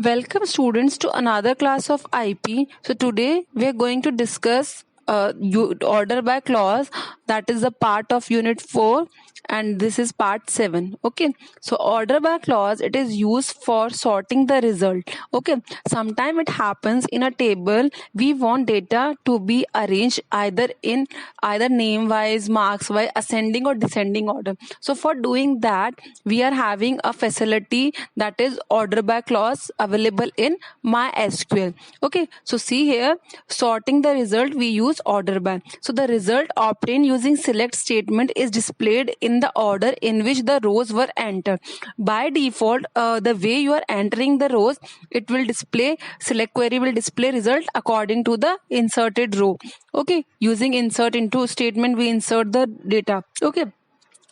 Welcome students to another class of IP. So today we are going to discuss order by clause, that is the part of unit 4, and this is part 7. Okay, so order by clause, it is used for sorting the result. Okay, sometime it happens in a table we want data to be arranged either name wise, marks wise, ascending or descending order. So for doing that we are having a facility, that is order by clause, available in MySQL. Okay, so see here, sorting the result we use order by. So the result obtained using select statement is displayed in the order in which the rows were entered. By default, the way you are entering the rows, it will display, select query will display result according to the inserted row. Okay, using insert into statement we insert the data. Okay,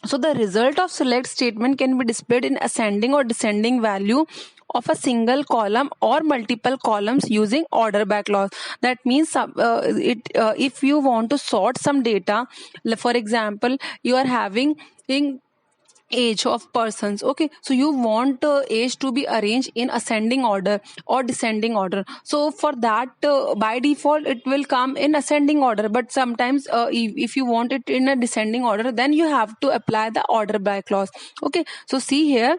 so the result of select statement can be displayed in ascending or descending value of a single column or multiple columns using order by clause. That means if you want to sort some data, for example, you are having in age of persons. Okay, so you want age to be arranged in ascending order or descending order. So for that, by default it will come in ascending order, but sometimes if you want it in a descending order, then you have to apply the order by clause. Okay, so see here,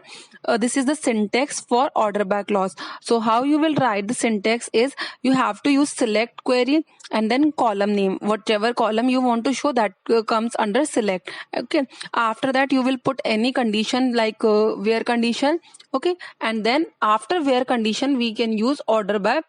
this is the syntax for order by clause. So how you will write the syntax is, you have to use select query and then column name, whatever column you want to show, that comes under select. Okay, after that you will put any condition like where condition. Okay, and then after where condition we can use order by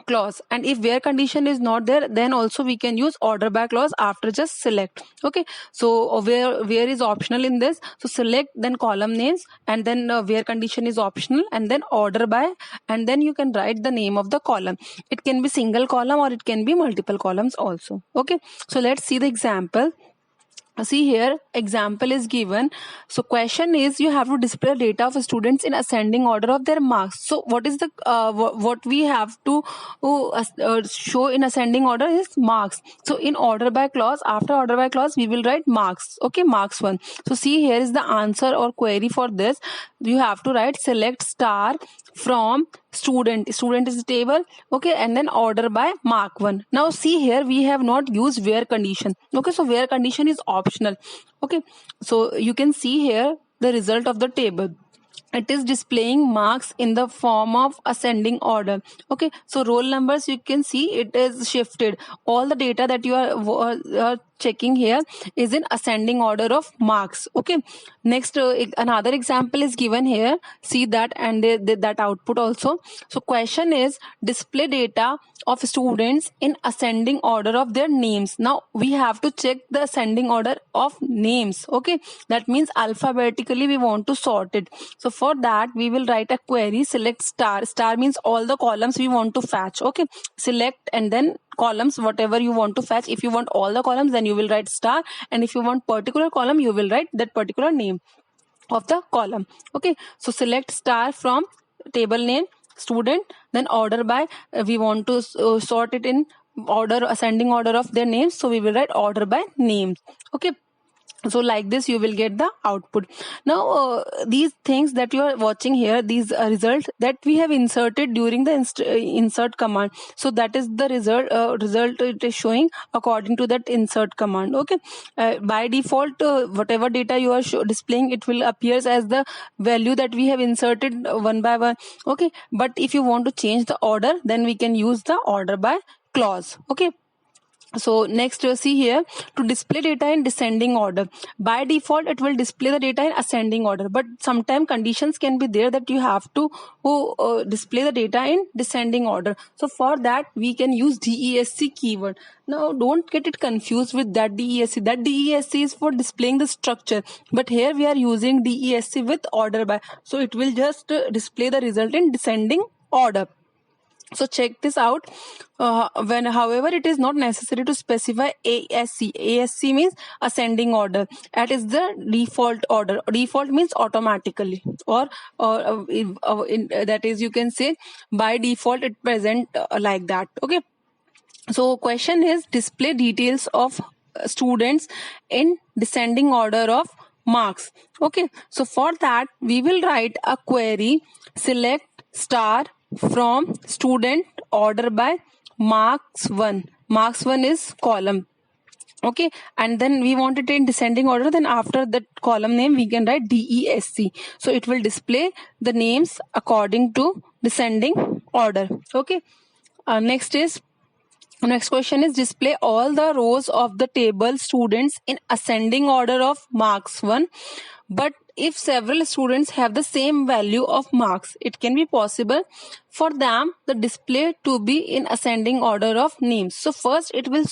clause, and if where condition is not there, then also we can use order by clause after just select. Okay, so where is optional in this, so select then column names, and then where condition is optional, and then order by, and then you can write the name of the column. It can be single column or it can be multiple columns also. Okay, so let's see the example. See here, example is given. So question is, you have to display data of students in ascending order of their marks. So what is the what we have to show in ascending order is marks. So in order by clause, after order by clause we will write marks. Okay, marks 1. So see, here is the answer or query for this. You have to write select star from student is the table. Okay, and then order by mark 1. Now see here, we have not used where condition. Okay, so where condition is optional. Okay, so you can see here the result of the table. It is displaying marks in the form of ascending order. Okay, so roll numbers, you can see it is shifted. All the data that you are checking here is in ascending order of marks. Okay, next another example is given here. See that, and that output also. So question is, display data of students in ascending order of their names. Now we have to check the ascending order of names. Okay, that means alphabetically we want to sort it. So for that we will write a query select star. Star means all the columns we want to fetch. Okay, select and then columns, whatever you want to fetch. If you want all the columns, then you will write star, and if you want particular column, you will write that particular name of the column. Okay, so select star from table name student, then order by, we want to sort it in order, ascending order of their names, so we will write order by names. Okay, so like this you will get the output. Now these things that you are watching here, these results that we have inserted during the insert command, so that is the result it is showing according to that insert command. Okay, by default whatever data you are displaying, it will appears as the value that we have inserted one by one. Okay, but if you want to change the order, then we can use the order by clause. Okay, so next see here, to display data in descending order, by default it will display the data in ascending order, but sometimes conditions can be there that you have to display the data in descending order. So for that we can use DESC keyword. Now don't get it confused with that DESC. That DESC is for displaying the structure, but here we are using DESC with order by, so it will just display the result in descending order. So check this out. When, however, it is not necessary to specify ASC. ASC means ascending order. That is the default order. Default means automatically, or that is, you can say by default it present like that. Okay. So question is, display details of students in descending order of marks. Okay. So for that we will write a query select star from student order by marks 1. Marks 1 is column. Okay, and then we want it in descending order, then after that column name we can write DESC, so it will display the names according to descending order. Okay, next question is display all the rows of the table students in ascending order of marks 1, but if several students have the same value of marks, it can be possible for them the display to be in ascending order of names. So first it will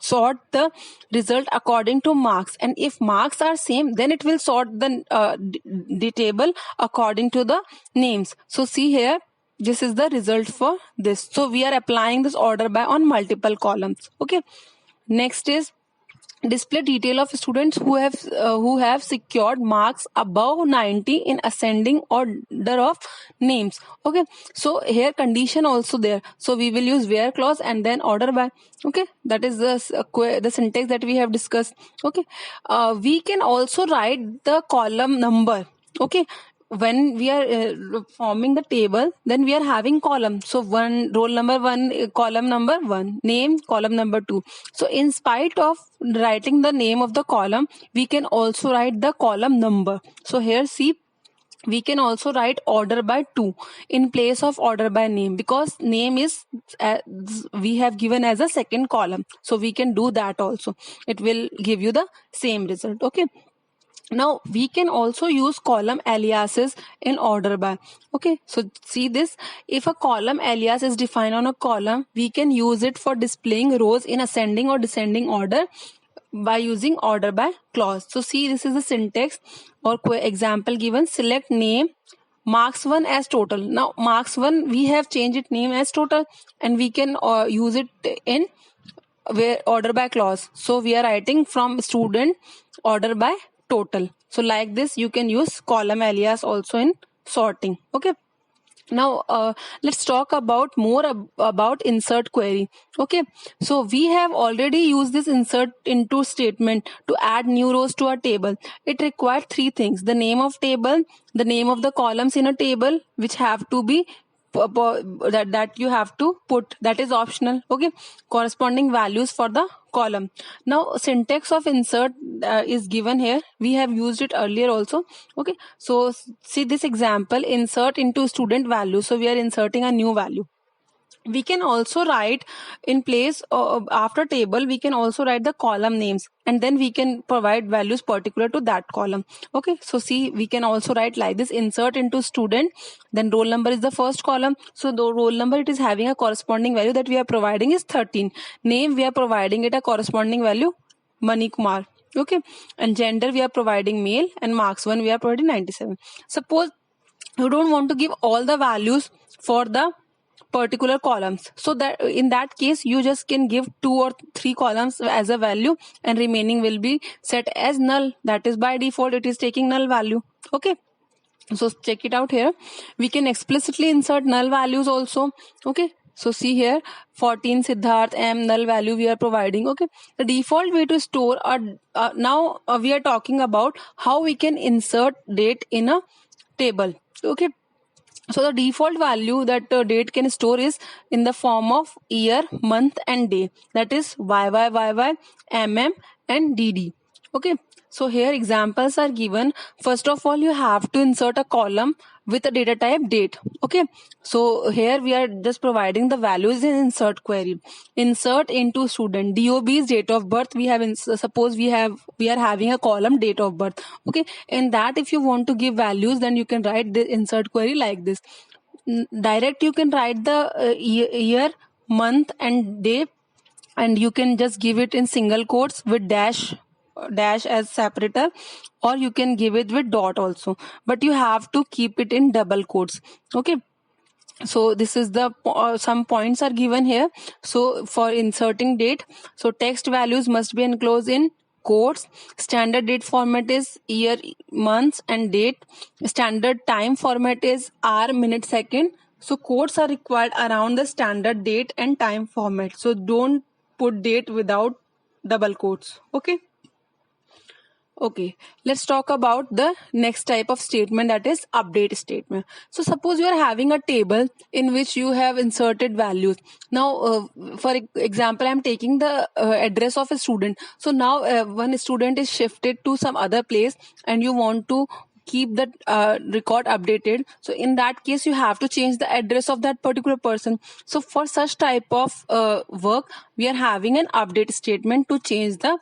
sort the result according to marks, and if marks are same, then it will sort the table according to the names. So see here, this is the result for this. So we are applying this order by on multiple columns. Okay, next is display detail of students who have secured marks above 90 in ascending order of names. Okay, so here condition also there, so we will use where clause and then order by. Okay, that is the syntax that we have discussed. Okay, we can also write the column number. Okay, when we are forming the table, then we are having column. So one roll number 1, column number 1, name column number 2. So in spite of writing the name of the column, we can also write the column number. So here see, we can also write order by 2 in place of order by name, because name is we have given as a second column, so we can do that also. It will give you the same result. Okay, now we can also use column aliases in order by. Okay, so see this, if a column alias is defined on a column, we can use it for displaying rows in ascending or descending order by using order by clause. So see, this is the syntax or example given. Select name marks 1 as total. Now marks 1 we have changed it name as total, and we can use it in where order by clause. So we are writing from student order by total. So like this you can use column alias also in sorting. Okay, now let's talk about more about insert query. Okay, so we have already used this insert into statement to add new rows to a table. It requires 3 things: the name of table, the name of the columns in a table, which have to be that you have to put, that is optional. Okay, corresponding values for the column. Now syntax of insert is given here, we have used it earlier also. Okay, so see this example, insert into student value. So we are inserting a new value. We can also write in place after table, we can also write the column names, and then we can provide values particular to that column. Okay, so see, we can also write like this: insert into student, then roll number is the first column. So the roll number, it is having a corresponding value that we are providing is 13. Name, we are providing it a corresponding value Mani Kumar. Okay, and gender we are providing male, and marks 1 we are providing 97. Suppose you don't want to give all the values for the particular columns, so that in that case you just can give 2 or 3 columns as a value, and remaining will be set as null. That is by default it is taking null value. Okay, so check it out here, we can explicitly insert null values also. Okay, so see here, 14 Siddharth M null value we are providing. Okay, the default way to store now we are talking about how we can insert date in a table. Okay, so the default value that date can store is in the form of year, month and day, that is YY, MM and DD. Okay, so here examples are given. First of all, you have to insert a column with a data type date. Okay, so here we are just providing the values in insert query. Insert into student, DOB is date of birth. We have suppose we are having a column date of birth. Okay, in that if you want to give values, then you can write the insert query like this. Direct you can write the year, month and day, and you can just give it in single quotes with dash as separator, or you can give it with dot also, but you have to keep it in double quotes. Okay, so this is the some points are given here. So for inserting date, so text values must be enclosed in quotes. Standard date format is year, months and date. Standard time format is hour, minute, second. So quotes are required around the standard date and time format, so don't put date without double quotes. Okay, Okay, let's talk about the next type of statement, that is update statement. So suppose you are having a table in which you have inserted values. Now, for example, I'm taking the address of a student. So now one student is shifted to some other place and you want to keep that record updated. So in that case, you have to change the address of that particular person. So for such type of work, we are having an update statement to change the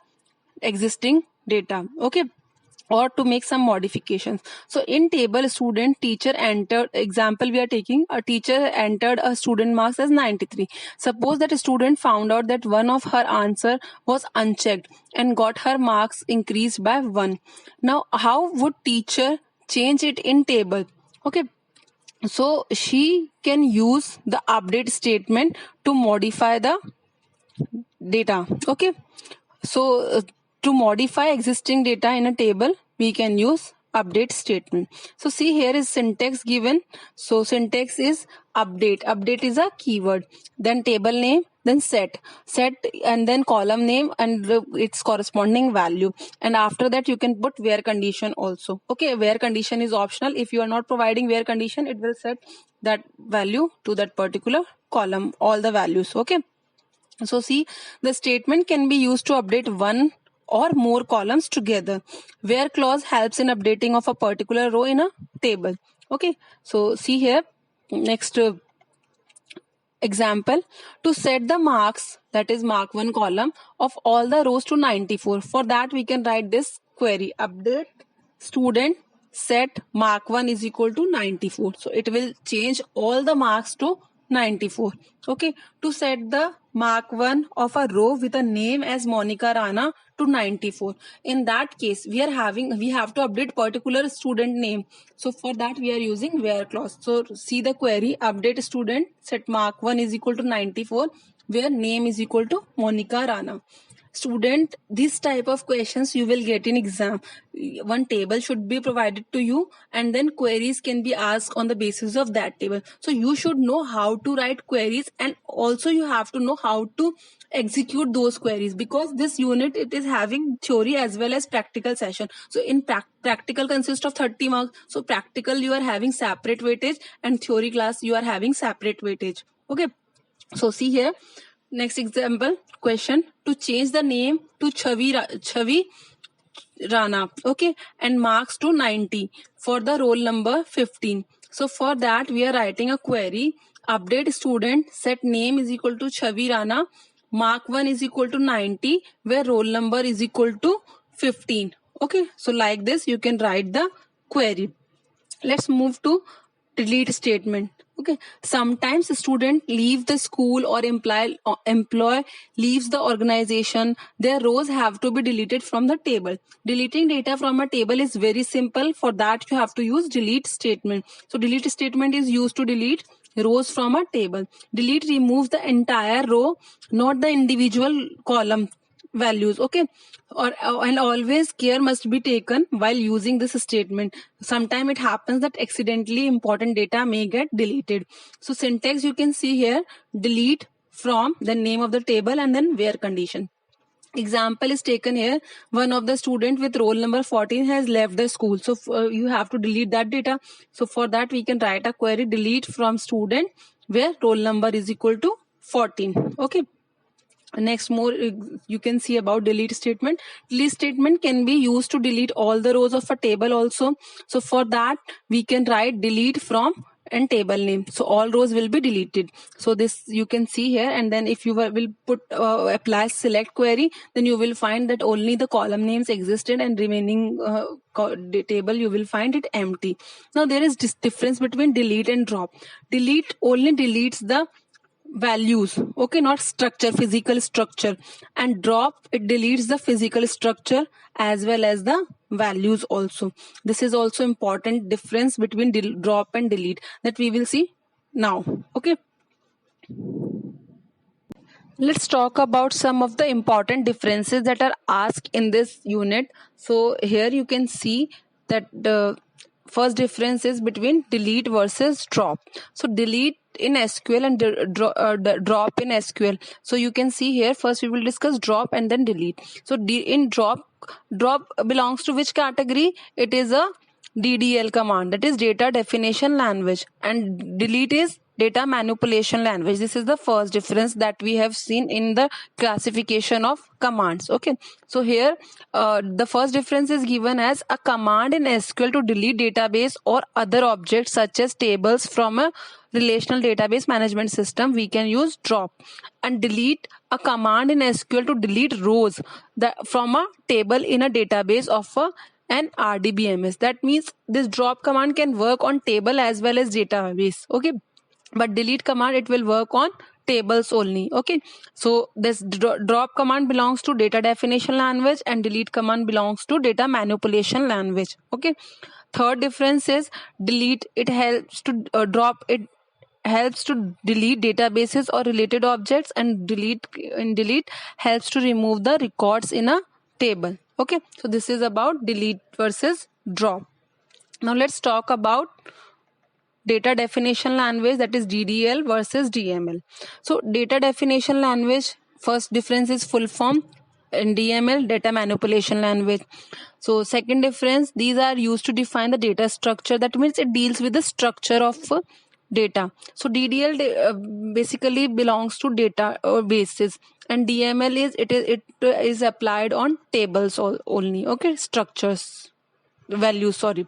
existing data, okay, or to make some modifications. So in table student teacher entered, example we are taking, a teacher entered a student marks as 93. Suppose that a student found out that one of her answer was unchecked and got her marks increased by 1. Now how would teacher change it in table? Okay, so she can use the update statement to modify the data. Okay, so to modify existing data in a table, we can use update statement. So see, here is syntax given. So syntax is update. Update is a keyword. Then table name, then set, and then column name and its corresponding value. And after that, you can put where condition also. Okay, where condition is optional. If you are not providing where condition, it will set that value to that particular column, all the values. Okay. So see, the statement can be used to update one or more columns together. Where clause helps in updating of a particular row in a table. Okay, so see here, next example, to set the marks, that is mark 1 column of all the rows to 94. For that we can write this query, update student set mark 1 is equal to 94. So it will change all the marks to 94. Okay, to set the mark 1 of a row with a name as Monica Rana to 94. In that case, we have to update particular student name. So for that we are using where clause. So see the query, update student set mark 1 is equal to 94 where name is equal to Monica Rana. Student, this type of questions you will get in exam. One table should be provided to you and then queries can be asked on the basis of that table. So you should know how to write queries and also you have to know how to execute those queries, because this unit, it is having theory as well as practical session. So in practical consists of 30 marks. So practical you are having separate weightage and theory class you are having separate weightage. Okay, so see here, next example question, to change the name to Chavi Rana, okay, and marks to 90 for the roll number 15. So for that we are writing a query, update student set name is equal to Chavi Rana, mark 1 is equal to 90 where roll number is equal to 15. Okay, so like this you can write the query. Let's move to delete statement. Okay, sometimes a student leave the school or employee leaves the organization, their rows have to be deleted from the table. Deleting data from a table is very simple. For that you have to use delete statement. So delete statement is used to delete rows from a table. Delete removes the entire row, not the individual column values. Okay, or and always care must be taken while using this statement. Sometimes it happens that accidentally important data may get deleted. So syntax you can see here, delete from the name of the table and then where condition. Example is taken here, one of the student with roll number 14 has left the school. So you have to delete that data. So for that we can write a query, delete from student where roll number is equal to 14. Okay, next more you can see about delete statement. Delete statement can be used to delete all the rows of a table also. So for that we can write delete from and table name, so all rows will be deleted. So this you can see here, and then if you will put apply select query, then you will find that only the column names existed and remaining table you will find it empty. Now there is this difference between delete and drop. Delete only deletes the values, okay, not structure, physical structure, and drop, it deletes the physical structure as well as the values also. This is also important difference between drop and delete that we will see now. Okay, let's talk about some of the important differences that are asked in this unit. So here you can see that the first difference is between delete versus drop. So delete in SQL and drop in SQL. So you can see here, first we will discuss drop and then delete. So in drop belongs to which category? It is a DDL command, that is data definition language, and delete is data manipulation language. This is the first difference that we have seen in the classification of commands. Okay, so here the first difference is given as a command in SQL to delete database or other objects such as tables from a relational database management system. We can use drop. And delete, a command in SQL to delete rows from a table in a database of an RDBMS. That means this drop command can work on table as well as database. Okay, but delete command, it will work on tables only. Okay, so this drop command belongs to data definition language and delete command belongs to data manipulation language. Okay, third difference is delete, it helps to drop, it helps to delete databases or related objects, and delete helps to remove the records in a table. Okay, so this is about delete versus drop. Now let's talk about data definition language, that is DDL versus DML. So data definition language, first difference is full form. In DML, data manipulation language. So second difference, these are used to define the data structure. That means it deals with the structure of data. So DDL basically belongs to data or bases, and DML is it is applied on tables only. Okay, structures, values, sorry.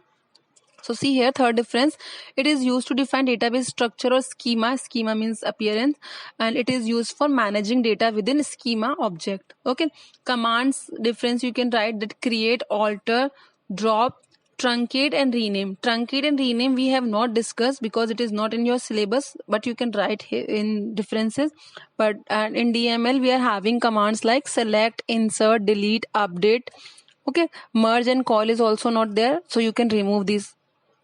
So see here, third difference, it is used to define database structure or schema. Schema means appearance, and it is used for managing data within schema object. Okay, commands difference, you can write that create, alter, drop, truncate and rename. Truncate and rename we have not discussed because it is not in your syllabus, but you can write here in differences. But in DML we are having commands like select, insert, delete, update. Okay, merge and call is also not there, so you can remove these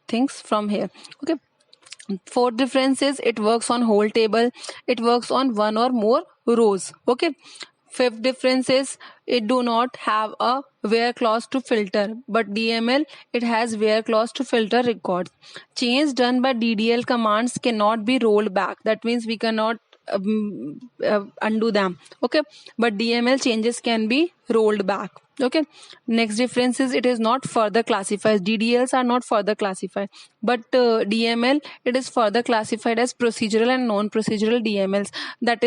things from here. Okay, fourth difference is it works on whole table, it works on one or more rows. Okay, fifth difference is it do not have a where clause to filter, but DML it has where clause to filter records. Change done by DDL commands cannot be rolled back. That means we cannot undo them. Okay, but DML changes can be rolled back. Okay, next difference is it is not further classified. DDLs are not further classified, but DML it is further classified as procedural and non-procedural DMLs. That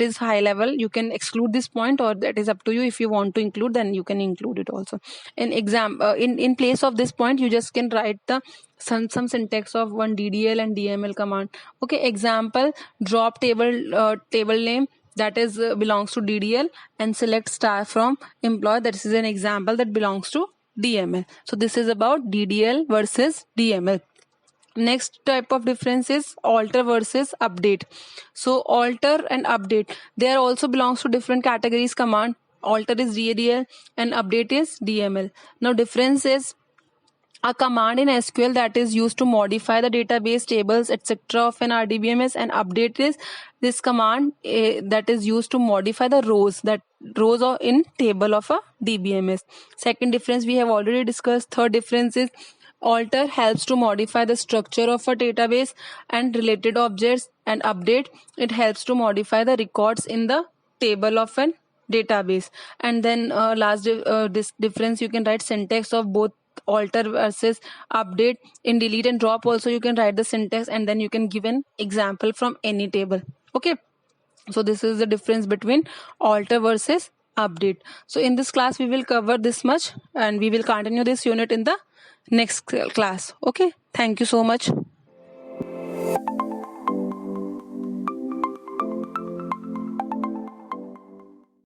is high level. You can exclude this point, or that is up to you. If you want to include, then you can include it also. In place of this point, you just can write the some syntax of one DDL and DML command. Okay, example, drop table name, that is belongs to DDL, and select star from employee, that is an example that belongs to DML. So this is about DDL versus DML. Next type of difference is alter versus update. So alter and update, they are also belongs to different categories command. Alter is DDL and update is DML. Now difference is a command in SQL that is used to modify the database, tables, etc. of an RDBMS, and update is this command that is used to modify the rows are in table of a DBMS. Second difference we have already discussed. Third difference is alter helps to modify the structure of a database and related objects, and update it helps to modify the records in the table of an database. And then last this difference, you can write syntax of both alter versus update. In delete and drop also you can write the syntax, and then you can give an example from any table. Okay, so this is the difference between alter versus update. So in this class we will cover this much, and we will continue this unit in the next class. Okay, thank you so much.